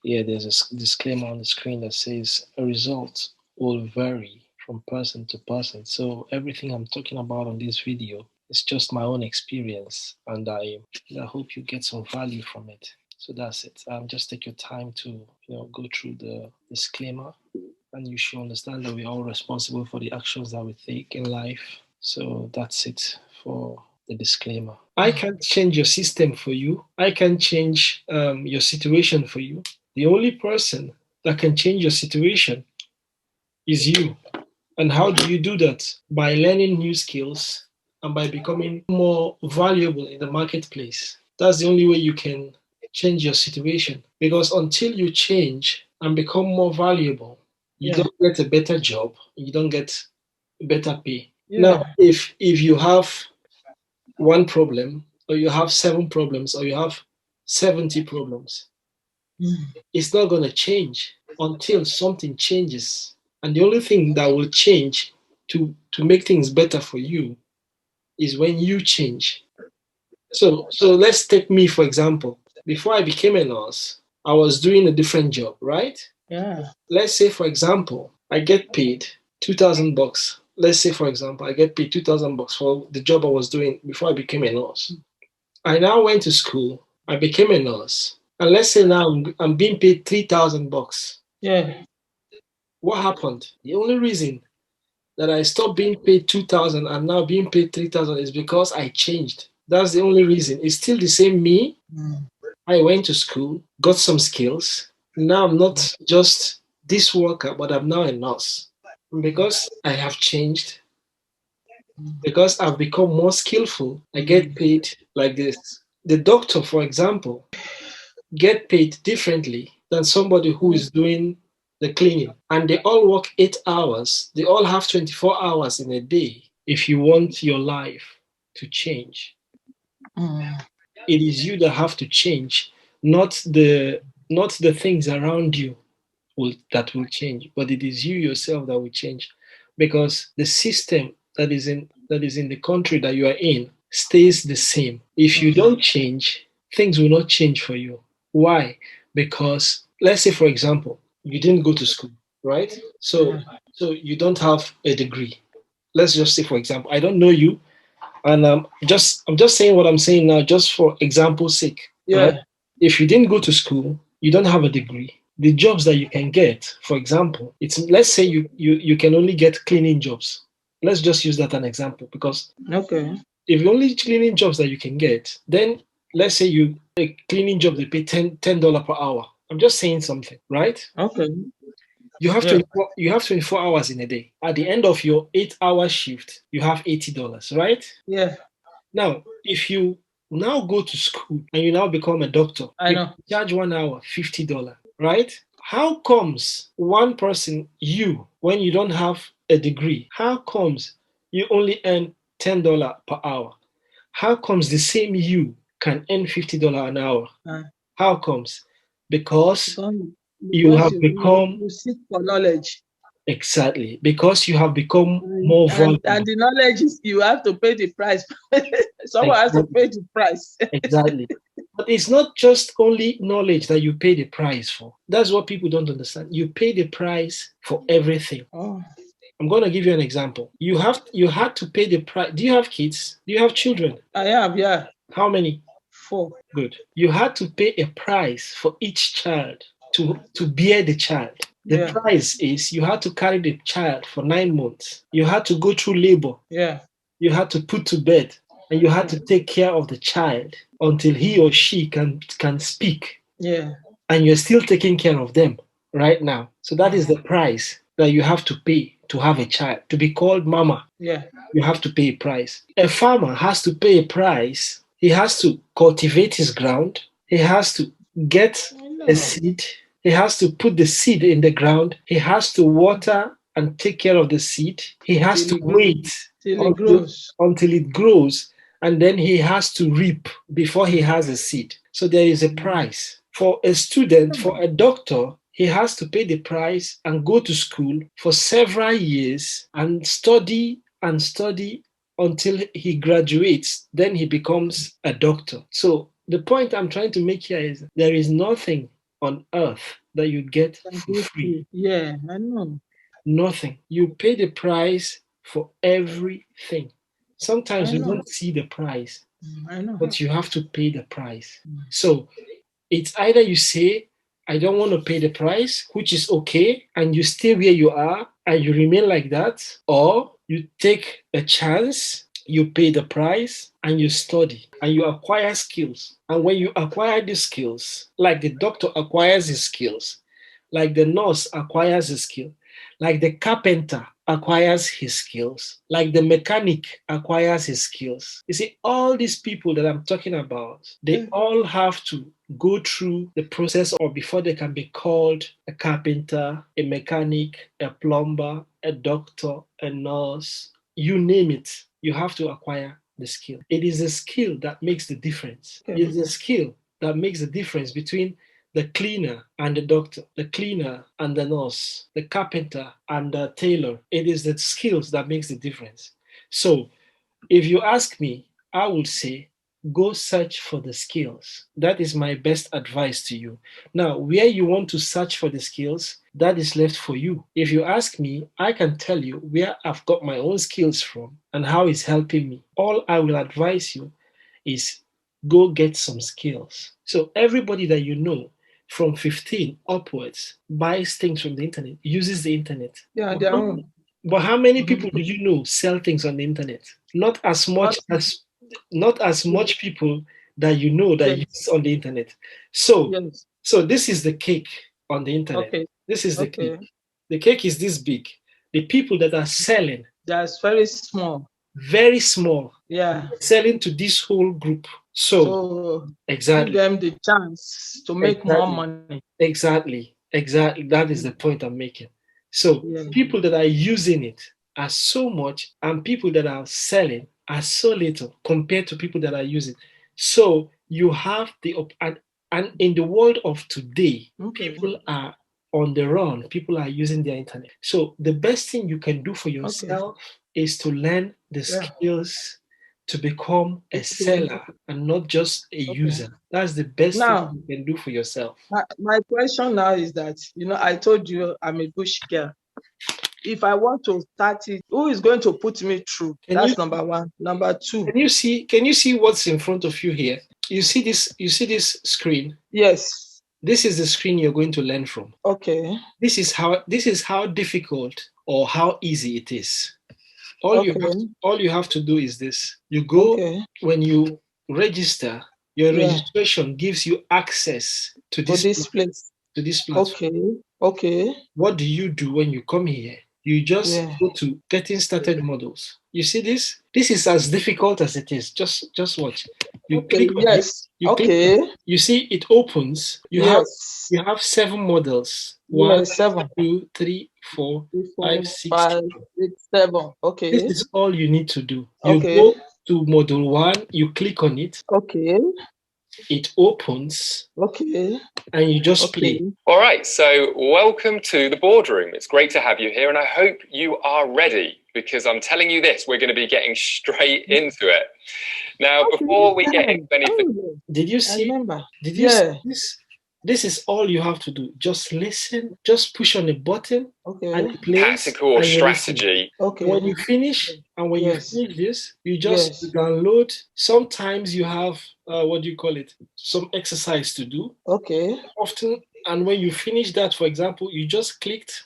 Yeah, there's a disclaimer on the screen that says a result will vary from person to person. So everything I'm talking about on this video is just my own experience, and I hope you get some value from it. So that's it. Just take your time to go through the disclaimer, and you should understand that we're all responsible for the actions that we take in life. So that's it for the disclaimer. I can't change your system for you. I can't change your situation for you. The only person that can change your situation is you. And how do you do that? By learning new skills and by becoming more valuable in the marketplace. That's the only way you can change your situation. Because until you change and become more valuable, you don't get a better job, you don't get better pay. Now, if you have one problem, or you have 7 problems, or you have 70 problems, it's not going to change until something changes. And the only thing that will change to make things better for you is when you change. So let's take me, for example. Before I became a nurse, I was doing a different job, right? Yeah. Let's say, for example, I get paid $2,000. Let's say, for example, I get paid $2,000 for the job I was doing before I became a nurse. I now went to school. I became a nurse. And let's say now I'm being paid $3,000. Yeah. What happened? The only reason that I stopped being paid 2,000 and now being paid 3,000 is because I changed. That's the only reason. It's still the same me. I went to school, got some skills. Now I'm not just this worker, but I'm now a nurse. And because I have changed, because I've become more skillful, I get paid like this. The doctor, for example, get paid differently than somebody who is doing the cleaning. And they all work 8 hours. They all have 24 hours in a day. If you want your life to change, it is you that have to change, not the things around you that will change, but it is you yourself that will change. Because the system that is in the country that you are in stays the same. If you don't change, things will not change for you. Why? Because let's say, for example, you didn't go to school, right? So you don't have a degree. Let's just say, for example, I don't know you, and I'm just saying what I'm saying now, just for example's sake, right? Yeah. If you didn't go to school, you don't have a degree. The jobs that you can get, for example, it's let's say you can only get cleaning jobs. Let's just use that an example, because Okay. if you only cleaning jobs that you can get, then let's say you a cleaning job they pay $10 per hour. I'm just saying something, right? Okay. You have Yeah. 24 hours in a day. At the end of your 8 hour shift, you have $80, right? Yeah. Now, if you now go to school and you now become a doctor, I you know. charge 1 hour $50, right? How comes one person, you, when you don't have a degree, how comes you only earn $10 per hour? How comes the same you can earn $50 an hour? How comes? Because Because you because have become you seek for knowledge. exactly because you have become And, more and valuable. and the knowledge is you have to pay the price. Someone has to Exactly. pay the price. Exactly. But it's not just only knowledge that you pay the price for. That's what people don't understand. You pay the price for everything. Oh, I'm going to give you an example. You had to pay the price. Do you have kids? Do you have children? I have, yeah. How many? 4. Good. You had to pay a price for each child to bear the child. The Yeah. price is you had to carry the child for 9 months. You had to go through labor. Yeah. You had to put to bed, and you had to take care of the child until he or she can speak, Yeah. and you're still taking care of them right now. So that is the price that you have to pay to have a child. To be called mama, Yeah. you have to pay a price. A farmer has to pay a price. He has to cultivate his ground. He has to get I a know. seed. He has to put the seed in the ground. He has to water and take care of the seed. He has to wait Till it until, grows. until it grows, and then he has to reap before he has a seed. So there is a price. For a student, for a doctor, he has to pay the price and go to school for several years and study until he graduates. Then he becomes a doctor. So the point I'm trying to make here is there is nothing on earth that you get Can for do free. free. Yeah, I know. Nothing. You pay the price for everything. Sometimes I we know. don't see the price, I know. but you have to pay the price. So it's either you say, I don't want to pay the price, which is okay, and you stay where you are and you remain like that, or you take a chance, you pay the price, and you study and you acquire skills. And when you acquire these skills, like the doctor acquires his skills, like the nurse acquires his skill, like the carpenter acquires his skills, like the mechanic acquires his skills. You see, all these people that I'm talking about, they all have to go through the process or before they can be called a carpenter, a mechanic, a plumber, a doctor, a nurse, you name it, you have to acquire the skill. It is a skill that makes the difference. It is a skill that makes the difference between the cleaner and the doctor, the cleaner and the nurse, the carpenter and the tailor. It is the skills that makes the difference. So if you ask me, I would say go search for the skills. That is my best advice to you. Now, where you want to search for the skills, that is left for you. If you ask me, I can tell you where I've got my own skills from and how it's helping me. All I will advise you is go get some skills. So everybody that you know from 15 upwards buys things from the internet, uses the internet. Yeah, their own. But how many people do you know sell things on the internet? Not as much people that you know that use on the internet. So this is the cake on the internet. Okay. This is the cake. The cake is this big. The people that are selling, that's very small. Very small. Yeah. Selling to this whole group. So exactly. Give them the chance to make more money. Exactly. That is the point I'm making. So people that are using it are so much, and people that are selling are so little compared to people that are using. So you have and in the world of today, people are on the run. People are using their internet. So the best thing you can do for yourself is to learn the skills to become a seller and not just a user. That's the best thing you can do for yourself. My question now is that, I told you I'm a bush girl. If I want to start it, who is going to put me through? That's number one. Number two. Can you see what's in front of you here? You see this screen? Yes. This is the screen you're going to learn from. Okay. This is how difficult or how easy it is. All you have to do is this. You go when you register, your registration gives you access to this place. To this platform. Okay. What do you do when you come here? You just go to getting started models. You see this? This is as difficult as it is. Just watch. You click on it. You see it opens. You have 7 models. 1, 2, 3, 4, 5, 6, 7. Okay. This is all you need to do. You go to model 1, you click on it. Okay. It opens. Okay. And you just play. All right, so welcome to the boardroom. It's great to have you here, and I hope you are ready, because I'm telling you this, we're going to be getting straight into it. Now, before we get into anything... Did you see? Did you see this? This is all you have to do. Just listen, just push on a button, and it plays. Tactical or strategy. When you finish, and when you finish this, you just download. Sometimes you have, some exercise to do. Often, and when you finish that, for example, you just clicked.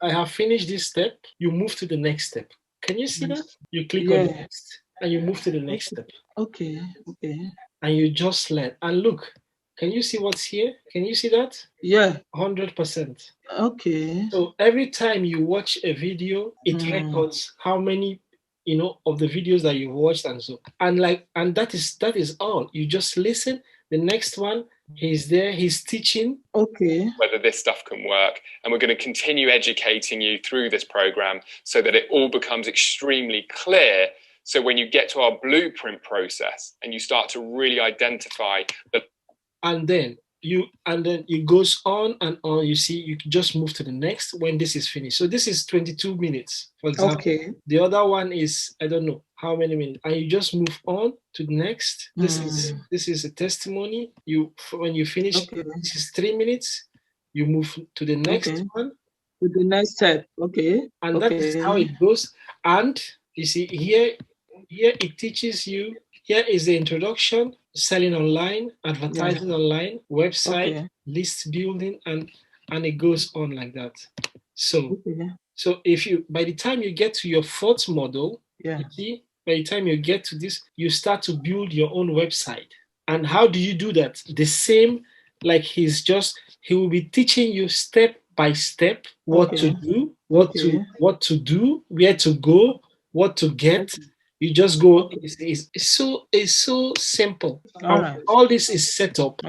I have finished this step. You move to the next step. Can you see that? You click on the next, and you move to the next step. And you just learn. And look. Can you see what's here? Can you see that? Yeah. 100%. Okay. So every time you watch a video, it records how many, of the videos that you watched and so. And that is all. You just listen. The next one, he's there, he's teaching. Okay. Whether this stuff can work. And we're going to continue educating you through this program so that it all becomes extremely clear. So when you get to our blueprint process and you start to really identify the... And then it goes on and on. You see, you can just move to the next when this is finished. So this is 22 minutes, for example. The other one is, I don't know, how many minutes, and you just move on to the next. This is a testimony. When you finish, this is 3 minutes. You move to the next one. To the next step. Okay. And that is how it goes. And you see here it teaches you. Here is the introduction: selling online, advertising online, website, list building, and it goes on like that. So if you, by the time you get to your 4th model, you see, by the time you get to this, you start to build your own website. And how do you do that? The same, like he will be teaching you step by step what to do, what to do, where to go, what to get. You just go. It's so simple. All this is set up.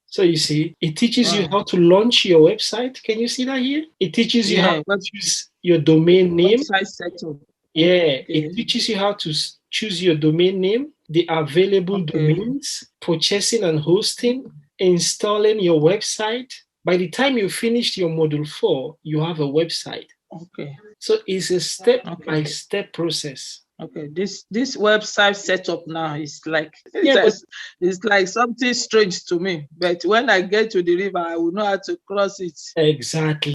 So you see, it teaches you how to launch your website. Can you see that here? It teaches you how to choose your domain name. Website setup. It teaches you how to choose your domain name, the available domains, purchasing and hosting, installing your website. By the time you finished your module 4, you have a website. So it's a step-by-step process. This website setup now is like it's like something strange to me. But when I get to the river, I will know how to cross it. Exactly.